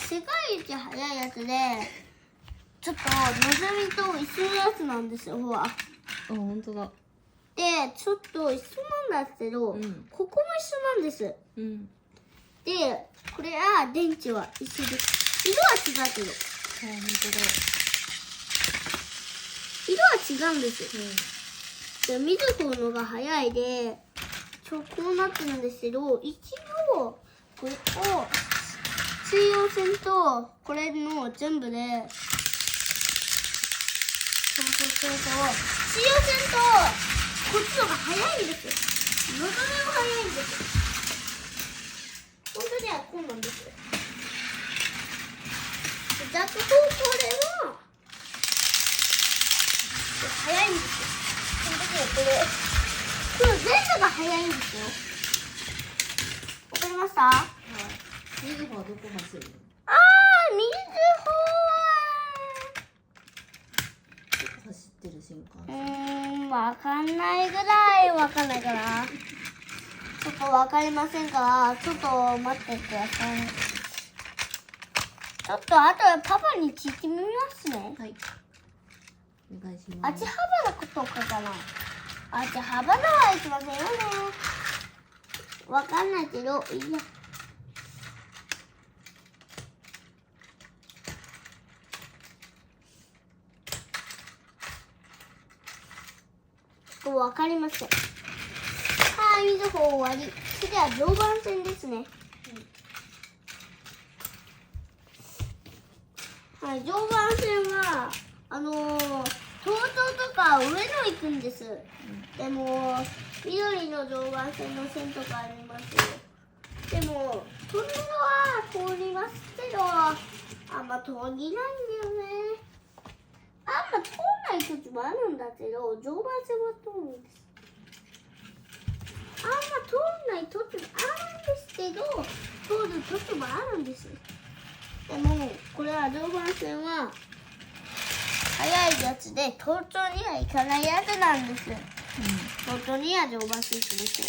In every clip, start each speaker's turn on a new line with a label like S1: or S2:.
S1: 世界一速いやつで、ちょっとのぞみと一緒のやつなんですよ、ほら。
S2: あ、本当だ。
S1: で、ちょっと一緒なんだけど、ここも一緒なんです。で、これは電池は一緒です。色は違うけど。
S2: あ、本
S1: 色は違うんです。で、見る方のが早いで、こうなってるんですけど、一応、これを、水溶線と、これの全部で、水溶線と、こっちのが早いんです。のぞみも早いんです。本当にはこうなんです。ジャックとこれは、早いんですよ。その時はこれ全部が早いんですよ。わかりました？はい。
S2: みずほはどこ走るの？
S1: みずほは
S2: 走ってる新幹線。
S1: わかんないぐらいわかんないから。ちょっとわかりませんから、ちょっと待ってください。ちょっとあとでパパに聞いてみますね。
S2: はい。お願いします。
S1: あっち幅のことかな。あっち幅のはいきませんよね。わかんないけど、いいや。わかりません。はい、みずほ終わり。次は常磐線ですね。はい、常磐線は、東京とか上野行くんです。でも、緑の常磐線の線とかあります。でも、トンネルは通りますけど、あんま通りないんだよね。あんま通らない時もあるんだけど、常磐線は通るんです。あんま通らない時もあるんですけど、通る時もあるんです。でも、これは常磐線は速いやつで、東京には行かないやつなんです。東京には常磐線です。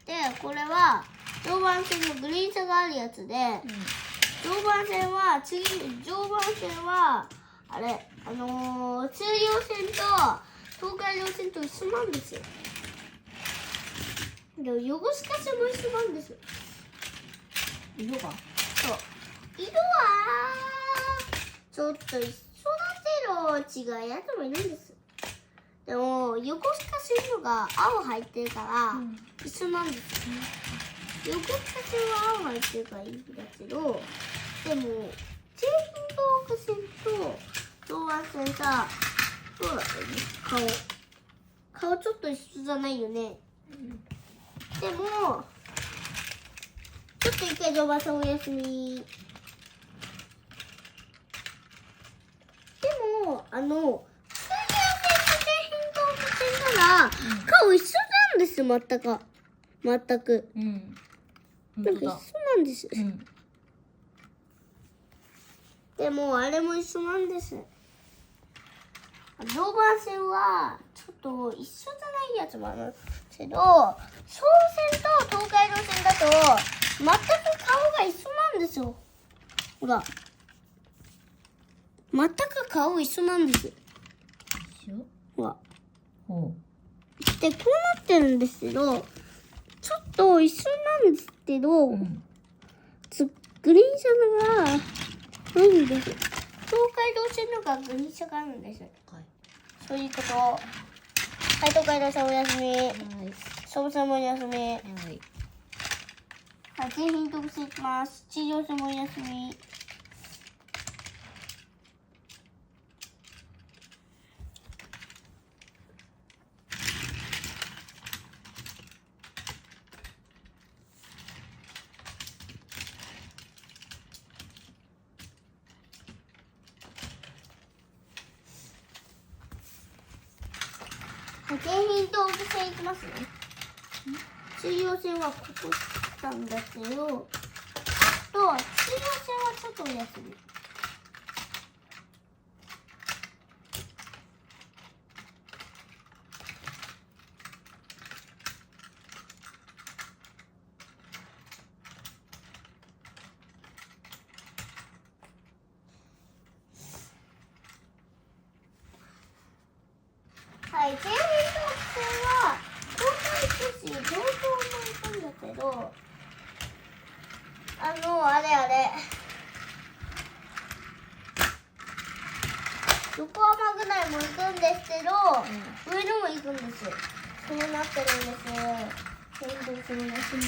S1: で、これは常磐線のグリーン車があるやつで、常磐線はあれ、中央線と東海道線と一緒なんですよ。でも横須賀線も一緒なんです。
S2: 色が？
S1: そう。色はちょっと一緒だけど違うやつもいるんです。でも横須賀線のが青入ってるから、一緒なんです。横須賀線は青入ってるからいいんだけど、でも京浜東北線と常磐線さ、そうだよね。顔ちょっと一緒じゃないよね。でもちょっと一回常磐線お休み。でも水溶線と京浜東北線なら、顔一緒なんです。全く。なんか一緒なんです。でもあれも一緒なんです。常磐線はちょっと一緒じゃないやつもあるんですけど、総線と東海道線だと全く顔が一緒なんですよ。ほら。全く顔一緒なんです。ほら。で、こうなってるんですけど、ちょっと一緒なんですけど、グリーン車がないんです。東海道線のがグリーン車があるんです。そういうこと。はい、東海道線お休み。総武線もお休み。はい、京浜東北線行きます。地上線もお休み。京浜東北線行きますね。中央線はここ来たんだけど、中央線はちょっとお休み。はい、チェーンソーは東海都市上等も行くんだけど、あれ横浜ぐらいも行くんですけど、上にも行くんです。そうなってるんです。全部そうですね。